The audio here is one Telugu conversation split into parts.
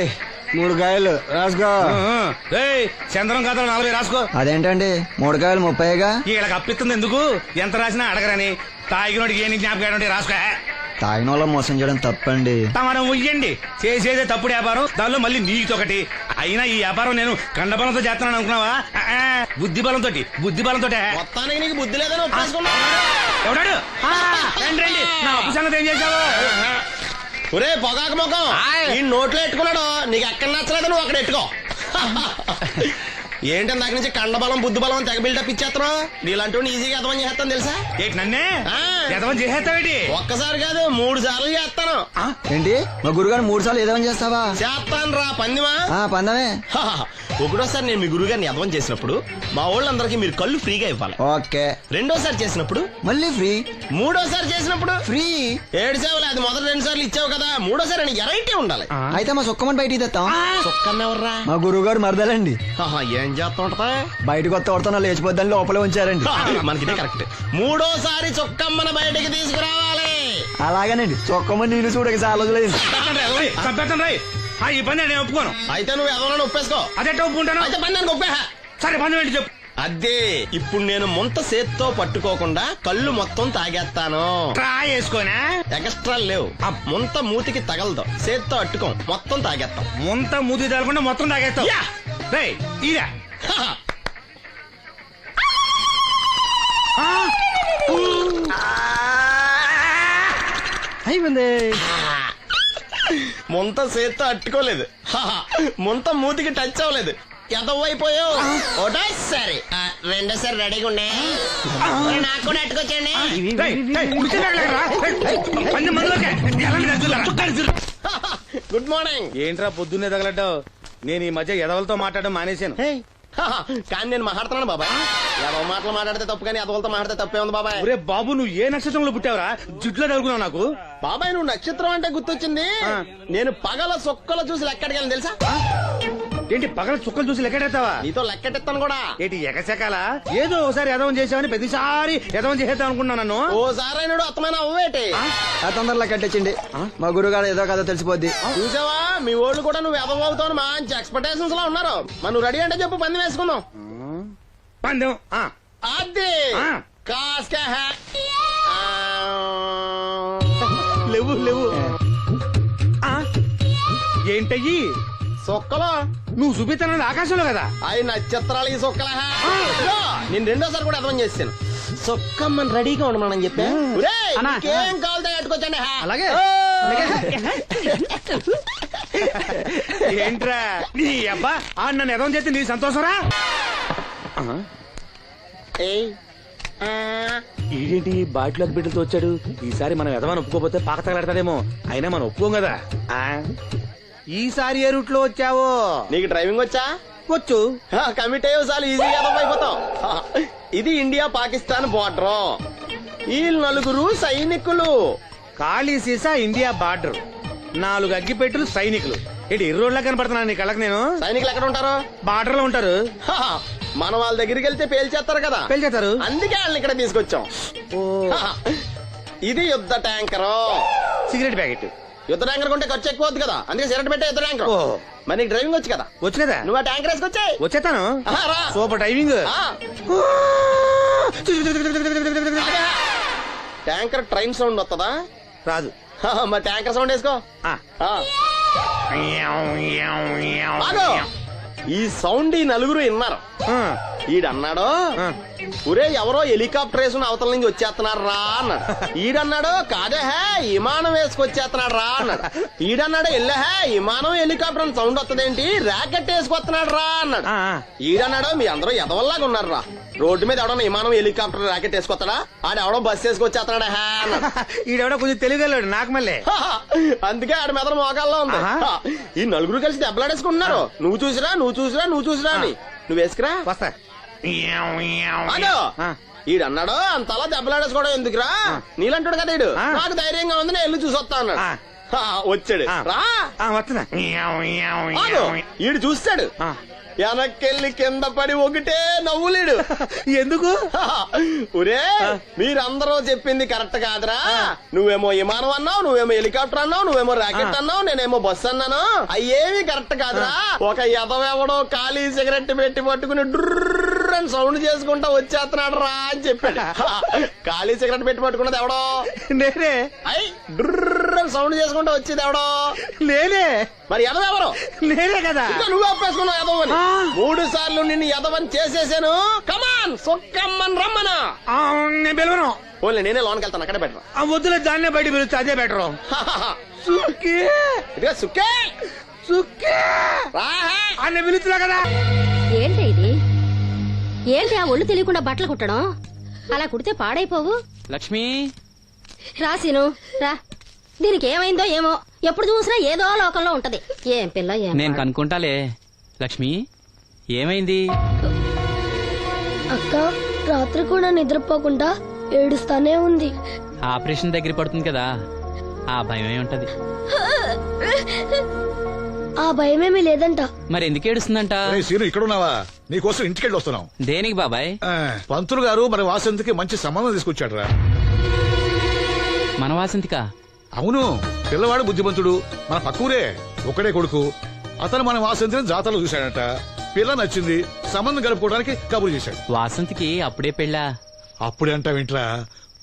రేయ్ 3 కాయలు రాసుకో. చంద్రం కథలు 40 రాసుకో. అదేంటండి 3 కాయలు 30గా? వీళ్ళకి అప్పిస్తుంది ఎందుకు? ఎంత రాసినా అడగరని. తాగినోడికి ఏ జ్ఞాపకం రాసుకో. తాగిన వాళ్ళ మోసం చేయడం తప్పండి. మనం ఉయ్యండి చేసేదే తప్పుడు వ్యాపారం, దానిలో మళ్ళీ నీతొకటి. అయినా ఈ వ్యాపారం నేను కండబలంతో చేస్తున్నాను అనుకున్నావా? బుద్ధి బలంతో. మొత్తానికి నీకు బుద్ధి లేదని ఎవడాడు? రండి నా అప్పు సంగతి ఏం చేశావు? ఒరే పొగాకు ముఖం, ఈ నోట్లో ఎట్టుకున్నాడు. నీకు ఎక్కడ నచ్చలేదు, నువ్వు అక్కడ ఎట్టుకో. ఏంటి దాని నుంచి కండబలం బుద్ధి బలం తెగ బిల్డప్ ఇచ్చేస్తున్నావు? నీలాంటి ఈజీగా ఎదవం చేస్తాను తెలుసా? ఏంటి నన్నే ఎదవం చేసేస్తావేంటి? ఒక్కసారి కాదు 3 సార్లు చేస్తాను. ఏంటి మా గురుగారు 3 సార్లు ఎదవం చేస్తావా? చేస్తాను రా పందిమా. పందమే. ఒకటోసారి నేను మీ గురువు గారిని ఎదవం చేసినప్పుడు మా వాళ్ళందరికీ మీరు కళ్ళు ఫ్రీగా ఇవ్వాలి. ఓకే. రెండోసారి చేసినప్పుడు మళ్ళీ ఫ్రీ. మూడోసారి చేసినప్పుడు ఫ్రీ. 7 సేవలు అది మొదటి 2 సార్లు ఇచ్చావు కదా, మూడోసారి ఎరైటీ ఉండాలి. అయితే మా సుక్కమని బయటికి తెస్తాం. సుక్కమ్మెవర్రా? మా గురువు గారు మరదలండి. ఏం చేస్తా ఉంటదా? బయటకు వస్తే కొడతా లేచిపోద్దని లోపలే ఉంచారండి. మనకి కరెక్ట్. మూడోసారి చొక్కమ్మన బయటికి తీసుకురావాలి. అలాగేనండి. చొక్కమని నేను చూడక చాలా రోజులైంది. ఈ పని నేను ఒప్పుకోను. అయితే నువ్వు ఎవరైనా ఒప్పేసుకో. అదే ఒప్పుకుంటాను. అయితే పని నేను ఒప్పేహా. సరే పని ఏంటి చెప్పు. అదే ఇప్పుడు నేను ముంత చేత్తో పట్టుకోకుండా కళ్ళు మొత్తం తాగేస్తాను. ట్రై చేసుకోనా? ఎక్స్ట్రా లేవు. ముంత మూతికి తగలదు, చేత్తో అట్టుకోం, మొత్తం తాగేస్తాం. ముంత మూతి తగలకుండా మొత్తం తాగేస్తాం. ఇదా అయిపోయింది. ముంత చేత్తో అట్టుకోలేదు, ముంత మూతికి టచ్ అవ్వలేదు, ఎదవైపోయావు. ఒకటోసారి రెండోసారి రెడీగా ఉండే. నాకు కూడా అట్టుకొచ్చండి. Good morning. ఏంట్రా పొద్దున్నే తగలడ్డావు? నేను ఈ మధ్య ఎదవలతో మాట్లాడడం మానేశాను. కానీ నేను మాట్లాడుతున్నాను బాబాయ్. ఎదవ మాటలు మాట్లాడితే తప్పు, కానీ ఎదవలతో మాట్లాడితే తప్పే ఉంది బాబాయ్. ఒరే బాబు, నువ్వు ఏ నక్షత్రంలో పుట్టావురా? జుట్లో తగులుకున్నావు నాకు. బాబాయ్ నువ్వు నక్షత్రం అంటే గుర్తొచ్చింది. నేను పగల సొక్కలు చూసి లెక్కడికెళ్ళను తెలుసా? ఏంటి పగల చుక్కలు చూసి లెక్కెడతావా? నీతో లెక్కెట్టాను కూడా. ఏంటి ఎగసెకాల? ఏదో ఒకసారి ఎదవం చేసావని ప్రతిసారి ఎదవం చేసేద్దాం అనుకున్నాను నన్ను. ఓసారి అత్తమైన అవ్వేటి తొందరలో కట్టించండి. మా గురుగారు ఏదో కథ తెలిసిపోద్ది. చూసావా, మీ వాళ్ళు కూడా నువ్వు ఎదవ అవుతావు మంచి ఎక్స్పెక్టేషన్స్ లో ఉన్నారు. మరి నువ్వు రెడీ అంటే చెప్పు, పందెం వేసుకుందాం. పందెం అది లేవు లేవు. ఏంటయ్యి సొక్కలో నువ్వు చూపిస్తానది ఆకాశంలో కదా? అవి నక్షత్రాలు ఈ సొక్కల. నేను రెండోసారి కూడా అర్థం చేశాను. సొక్కమ్మని రెడీగా ఉండమని చెప్పా. ఏం కావాలి కట్టుకోవచ్చండి. అలాగే. ఏంట్రా నీ అబ్బా నన్ను ఎదవం చేస్తే నీ సంతోషరా? ఏంటి బాటిలోకి బిడ్డలతో వచ్చాడు? ఈసారి మనం ఎదవని ఒప్పుకోపోతే పాక తగలాడతాడేమో. అయినా మనం ఒప్పుకోం కదా. ఈసారి ఏ రూట్ లో వచ్చావో? నీకు డ్రైవింగ్ వచ్చా? వచ్చు. కమిట్ అయ్యే సార్లు ఈజీగా అయిపోతావు. ఇది ఇండియా పాకిస్తాన్ బోర్డర్. ఈ 4 సైనికులు. ఖాళీ సీసా ఇండియా బార్డర్, 4 అగ్గిపెట్టులు సైనికులు. ఏంటి ఇర్రోడ్లా కనపడుతున్నా నీ కళ్ళకి నేను? సైనికులు ఎక్కడ ఉంటారు? బార్డర్ లో ఉంటారు. మనం వాళ్ళ దగ్గరికి వెళ్తే పేల్చేస్తారు కదా. పేల్చేస్తారు. అందుకే వాళ్ళని ఇక్కడ తీసుకొచ్చాం. ఇది యుద్ధ ట్యాంకర్. Cigarette packet. యుద్ధ ట్యాంకర్ కొంటే ఖర్చు ఎక్కువ అవుతుంది కదా, అందుకే సిగరెట్ పెట్టే యుద్ధ ట్యాంకర్. మరి నీకు డ్రైవింగ్ వచ్చు కదా? వచ్చు కదా. నువ్వు ఆ ట్యాంకర్ వేసుకొచ్చాయి. వచ్చేస్తాను. Super driving. Tanker train sound వస్తుందా? రాదు. మరి ట్యాంకర్ సౌండ్ వేసుకో. ఈ సౌండ్ ఈ 4 విన్నారు. ఈడన్నాడు, ఒరే ఎవరో హెలికాప్టర్ వేసుకుని అవతల నుంచి వచ్చేస్తున్నారు రా అన్నాడు. ఈడన్నాడు, కాదే విమానం వేసుకొచ్చేస్తున్నాడు రా అన్నాడు. ఈడన్నాడు, ఎల్లహే విమానం హెలికాప్టర్ అని సౌండ్ వస్తుందేంటి, ర్యాకెట్ వేసుకొస్తున్నాడు రా అన్నాడు. ఈడన్నాడు, మీ అందరూ ఎదవల్లాగా ఉన్నారు రా, రోడ్డు మీద ఎవడన్నా విమానం హెలికాప్టర్ ర్యాకెట్ వేసుకొస్తాడా? ఆడెవడో బస్సు వేసుకొచ్చేస్తున్నాడా అన్నాడు. ఈడెవడో కొంచెం తెలియగలడు నాకు మళ్ళీ. అందుకే ఆడ మీద మోకాల్లో ఉంది. ఈ 4 కలిసి దెబ్బలాడేసుకుంటున్నారు. నువ్వు చూసిరా అని. నువ్వు వేసుకురా. వస్తా. ఈడన్నాడు, అంతలా దెబ్బలాడేసుకోవడం ఎందుకురా, నీలంటాడు కదా ఈడు. నాకు ధైర్యంగా ఉంది, నేను వెళ్ళి చూసొస్తా అన్నాడు. వచ్చాడు ఆ. రా వస్తున్నా ఆగు. ఈడు చూస్తాడు ఆ. వెనక్కెళ్ళి కింద పడి ఒకటే నవ్వులేడు. ఎందుకు? ఒరే మీరందరూ చెప్పింది కరెక్ట్ కాదురా. నువ్వేమో విమానం అన్నావు, నువ్వేమో హెలికాప్టర్ అన్నావు, నువ్వేమో రాకెట్ అన్నావు, నేనేమో బస్సు అన్నాను. అయ్యేమి కరెక్ట్ కాదురా. ఒక ఎదవెవడో ఖాళీ సిగరెట్ పెట్టి పట్టుకుని డ్రర్ అని సౌండ్ చేసుకుంటా వచ్చేస్తున్నాడు రా అని చెప్పాడు. ఖాళీ సిగరెట్ పెట్టి పట్టుకున్నది ఎవడో నేనే. అయ్ డ్రర్ అని సౌండ్ చేసుకుంటా వచ్చేది ఎవడో నేనే. మరి ఎదవెవరు? నేనే కదా. ఇంకా నువ్వు అప్పేసుకున్నావు ఎదవని. 3 సార్లు నిన్ను ఎదవని చేసేసాను. కమాన్ సొక్కమ్మని రమ్మను. నేను పిలవను. ఓన్లీ నేనే లోనికి వెళ్తాను, అక్కడే బెటర్. వద్దులే, దాన్నే బయట పిలుస్తా, అదే బెటరు. సుక్కే ఇదిగా సుక్కే సుక్కే రాహే. అన్న పిలుస్తున్నా కదా. ఏంటి ఇది? ఏంటి ఆ ఒళ్ళు తెలియకుండా బట్టలు కుట్టడం? అలా కుడితే పాడైపోవు. లక్ష్మి, రాసిను రా. దీనికి ఏమైందో ఏమో, ఎప్పుడు చూసినా ఏదో లోకంలో ఉంటది. ఏం పిల్ల ఏం నేను పాడు. కనుక్కుంటాలే. లక్ష్మి, ఏమైంది? అక్క రాత్రి కూడా నిద్రపోకుండా ఏడుస్తానే ఉంది. ఆపరేషన్ దగ్గర పడుతుంది కదా, ఆ భయమే ఉంటది. ఆ భయమేమీ లేదంట. మరి ఎందుకు ఏడుస్తుందంట? సీను ఇక్కడున్నావా? నీకోసం ఇంటికెళ్ళి వస్తున్నాం. దేనికి బాబాయ్? పంతులు గారు మరి వాసంతికి మంచి సంబంధం తీసుకొచ్చాడు రా. మన వాసంతిక? అవును, పిల్లవాడు బుద్ధిమంతుడు, మన పక్కూరే, ఒక్కడే కొడుకు. అతను మన వాసంతిని జాతరలో చూశాడట. పిల్ల నచ్చింది, సంబంధం కలుపుకోవడానికి కబురు చేశాడు. వాసంతికి అప్పుడే పెళ్ళా? అప్పుడే అంట వింట్రా,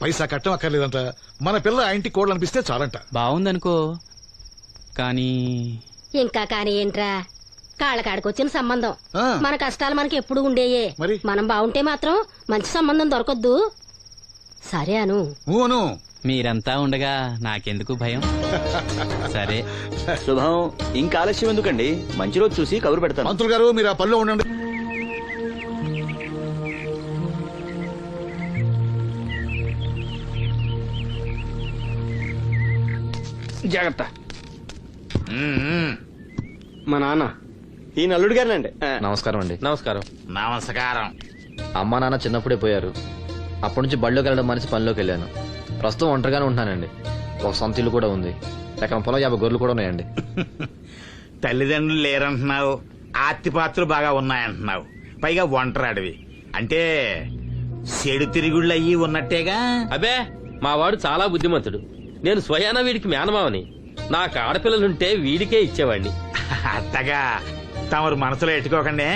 పైసా కట్టం అక్కర్లేదంట. మన పిల్ల ఆ ఇంటి కోడలు అనిపిస్తే చాలంట. బాగుందనుకో, కానీ ఇంకా కాని ఏంట్రా, కాళ్ళకాడికొచ్చిన సంబంధం. ఆ. మన కష్టాలు మనకి ఎప్పుడు ఉండేయే. మరి? మనం బాగుంటే మాత్రం మంచి సంబంధం దొరకొద్దు. సరే అను. ఊను. మీరంతా ఉండగా నాకెందుకు భయం? సరే. శుభం. ఇంకా ఆలస్యం ఎందుకండి, మంచి రోజు చూసి కబురు పెడతాను. పంతులు గారు మీరు ఆ పనిలో ఉండండి. జాగ్రత్త. మా నాన్న ఈ నల్లుడు గారినండి. నమస్కారం అండి. నమస్కారం. నమస్కారం. అమ్మ నాన్న చిన్నప్పుడే పోయారు. అప్పటి నుంచి బళ్ళోకి వెళ్ళడం మనిషి పనిలోకి వెళ్ళాను. ప్రస్తుతం ఒంటరిగానే ఉంటున్నానండి. ఒక సొంత ఇల్లు కూడా ఉంది. ఎకరం పొలం 50 గొర్రెలు కూడా ఉన్నాయండి. తల్లిదండ్రులు లేరంటున్నావు, ఆస్తిపాత్రులు బాగా ఉన్నాయంటున్నావు, పైగా ఒంటరాడివి అంటే చెడు తిరుగుళ్ళు అయ్యి ఉన్నట్టేగా. అబే, మా వాడు చాలా బుద్ధిమంతుడు. నేను స్వయానా వీడికి మేనమావని. నాకు ఆడపిల్లలుంటే వీడికే ఇచ్చేవాడిని. అత్తగా తమరు మనసులో ఎట్టుకోకండి.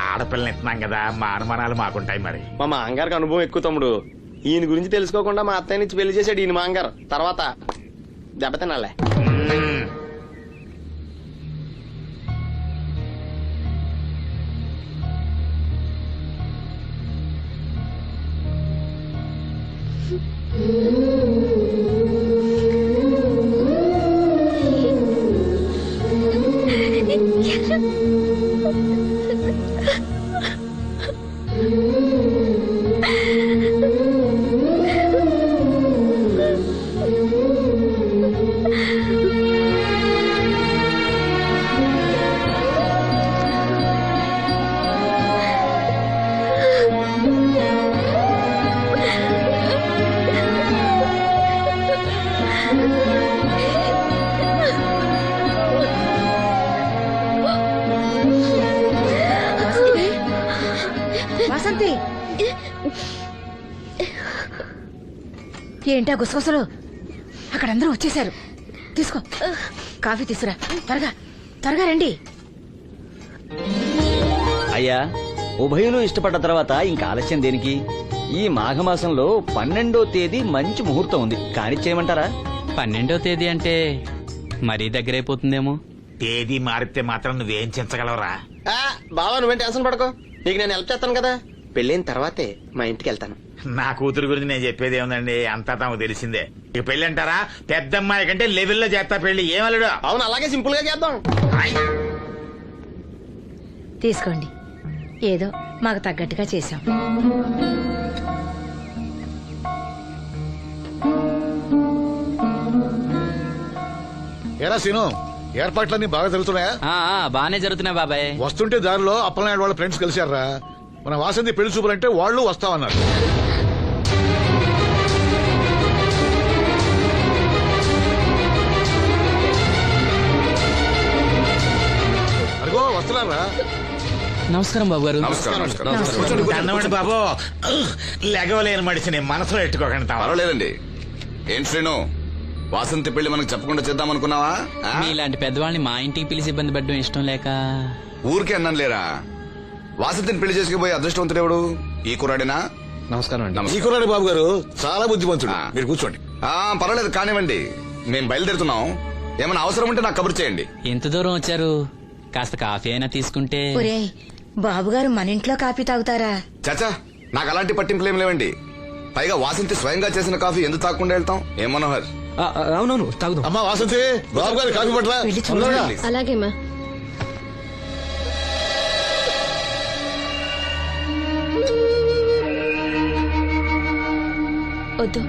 ఆడపిల్లని ఇస్తున్నాం కదా, మా అనుమానాలు మాకుంటాయి మరి. మా మాంగారికి అనుభవం ఎక్కువ తమ్ముడు. ఈయన గురించి తెలుసుకోకుండా మా అత్తయ్య నుంచి పెళ్లి చేశాడు ఈయన మాంగారు. తర్వాత దెబ్బతినాలే. మ్మ్. వాసంతి, ఏంటా గుసగుసలు? అక్కడ అందరూ వచ్చేసారు. తీసుకో, కాఫీ తీసురా. త్వరగా త్వరగా రండి. అయ్యా, ఉభయులు ఇష్టపడ్డ తర్వాత ఇంకా ఆలస్యం దేనికి? ఈ మాఘమాసంలో 12వ తేదీ మంచి ముహూర్తం ఉంది, కానిచ్చేయమంటారా? 12వ తేదీ అంటే మరీ దగ్గరైపోతుందేమో. తేదీ మారితే మాత్రం నువ్వేం చించగలవురా? బావా నువ్వేం టెన్షన్ పడకో, నీకు నేను హెల్ప్ చేస్తాను కదా. పెళ్ళైన తర్వాతే మా ఇంటికి వెళ్తాను. నా కూతురు గురించి నేను చెప్పేది ఏముందండి, అంతా తమకు తెలిసిందే. ఇక పెళ్లి అంటారా, పెద్దమ్మాయి కంటే లెవెల్లో చేస్తా పెళ్లి. ఏమలుడు? అవును, అలాగే సింపుల్ గా చేద్దాం. తీసుకోండి, ఏదో మాకు తగ్గట్టుగా చేశాం. ఎరా సీను, ఏర్పాట్లన్నీ బాగా జరుగుతున్నాయా? బానే జరుగుతున్నాయి బాబాయ్. వస్తుంటే దారిలో అప్పలనాయుడు వాళ్ళ ఫ్రెండ్స్ కలిశారా. మన వాసంతి పెళ్లి చూపులంటే వాళ్ళు వస్తామన్నారు. నమస్కారం రా. నమస్కారం బాబు గారు. దండమండి బాబు. లెగవలేని మడిసిని మనసులో ఎట్టుకోకండి. పర్వాలేదండి. ఏం శ్రీను, వాసంతి పెళ్లి మనకు చెప్పకుండా చేద్దాం అనుకున్నావా? మీలాంటి పెద్దవాళ్ళని మా ఇంటికి పిలిచి ఇబ్బంది పెట్టడం ఇష్టం లేక ఊరికే అన్నాను లేరా. వాసంతిని పెళ్లి చేసుకుపోయి అదృష్టవంతుడెవడు? ఈ కుర్రాడినా? నమస్కారం అండి. ఈ కుర్రాడి బాబు గారు చాలా బుద్ధిమంతుడు. మీరు కూర్చోండి. పర్వాలేదు కానివ్వండి, మేము బయలుదేరుతున్నాం. ఏమైనా అవసరం ఉంటే నాకు కబురు చేయండి. ఎంత దూరం వచ్చారు? కాస్త కాఫీ అయినా తీసుకుంటే. ఒరేయ్ బాబుగారు మన ఇంట్లో కాఫీ తాగుతారా? చాచా, నాకు అలాంటి పట్టింపులేం లేవండి. పైగా వాసంతి స్వయంగా చేసిన కాఫీ ఎందుకు తాకుండా వెళ్తాం? ఏం మనోహర్? అవునవును తాగుదాం. అమ్మా వాసంతి, బాబు గారి కాఫీ పట్ల. వెళ్ళి చూడరా. అలాగేమ్మా. వద్దు.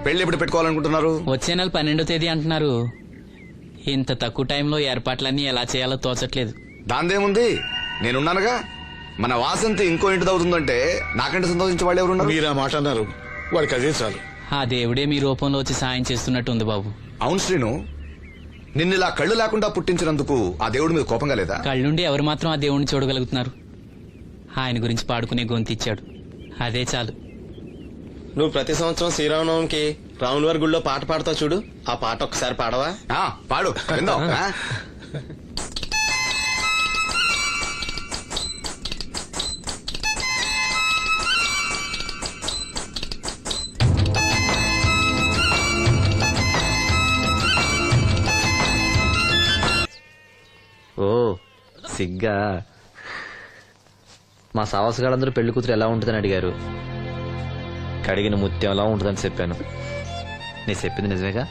పెళ్లి ఎప్పుడు పెట్టుకోవాలనుకుంటున్నారు? వచ్చే నెల 12వ తేదీ అంటున్నారు. ఇంత తక్కువ టైంలో ఏర్పాట్లన్నీ ఎలా చేయాలో తోచట్లేదు. దాందేముంది, నేనున్నానుగా. మన వాసంతి ఇంకో ఇంటి దవుతుందంటే నాకంటే సంతోషించే వాళ్ళు ఎవరున్నారు? మీరు ఆ మాట అన్నారు, వాడికి అదే చాలు. ఆ దేవుడే మీ రూపంలో వచ్చి సాయం చేస్తున్నట్టు ఉంది బాబు. అవును శ్రీను, నిన్నిలా కళ్ళు లేకుండా పుట్టించినందుకు ఆ దేవుడి మీద కోపంగా లేదా? కళ్ళుండి ఎవరు మాత్రం ఆ దేవుణ్ణి చూడగలుగుతున్నారు? ఆయన గురించి పాడుకునే గొంతిచ్చాడు, అదే చాలు. నువ్వు ప్రతి సంవత్సరం శ్రీరామనవమికి రాముల వారి గుళ్ళో పాట పాడతావు చూడు, ఆ పాట ఒక్కసారి పాడవా? పాడు విందాం. ఓ సిగ్గా. మా సావాసగాళ్ళందరూ పెళ్లి కూతురు ఎలా ఉంటుందని అడిగారు. కడిగిన ముత్యం ఎలా ఉంటుందని చెప్పాను. నీ చెప్పింది నిజమేగా?